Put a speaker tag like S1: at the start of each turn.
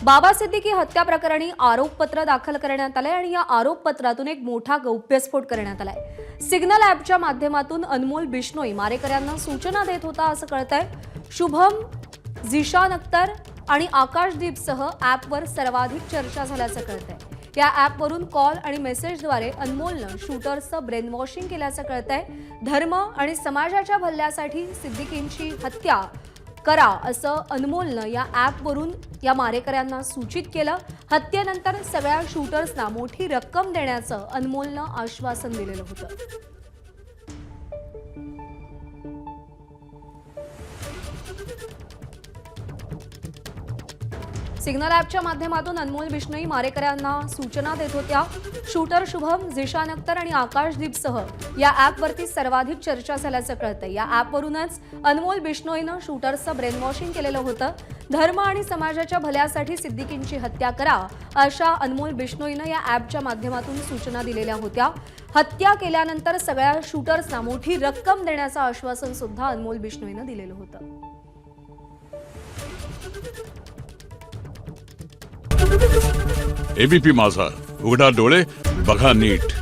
S1: बाबा सिद्दीकी हत्या प्रकरणी आरोपपत्र दाखल करण्यात आले आणि या आरोपपत्रातून एक मोठा गौप्यस्फोट करण्यात आलाय। सिग्नल ॲपच्या माध्यमातून अनमोल बिश्नोई मारेकऱ्यांना सूचना देत होता असं कळतंय। शुभम, झिशान अख्तर आणि आकाशदीपसह ॲपवर सर्वाधिक चर्चा झाल्याचं कळतंय। या ॲपवरून कॉल आणि मेसेजद्वारे अनमोलनं शूटर्सचं ब्रेन वॉशिंग केल्याचं कळतंय। धर्म आणि समाजाच्या भल्यासाठी सिद्दीकींची हत्या करा असं अनमोलनं या ॲपवरून या मारेकऱ्यांना सूचित केलं। हत्येनंतर सगळ्या शूटर्सना मोठी रक्कम देण्याचं अनमोलनं आश्वासन दिलेलं होतं। सिग्नल ॲपच्या माध्यमातून अनमोल बिश्नोई मारेकऱ्यांना सूचना देत होत्या। शूटर शुभम, झिशान अख्तर आणि आकाशदीपसह या ॲपवरती सर्वाधिक चर्चा झाल्याचं कळतंय। या ॲपवरूनच अनमोल बिश्नोईनं शूटर्सचं ब्रेन वॉशिंग केलेलं होतं। धर्म आणि समाजाच्या भल्यासाठी सिद्दीकींची हत्या करा अशा अनमोल बिश्नोईनं या ॲपच्या माध्यमातून सूचना दिलेल्या होत्या। हत्या केल्यानंतर सगळ्या शूटर्सना मोठी रक्कम देण्याचं आश्वासन सुद्धा अनमोल बिश्नोईनं दिलेलं होतं।
S2: एबीपी माझा, उघडा डोळे बघा नीट।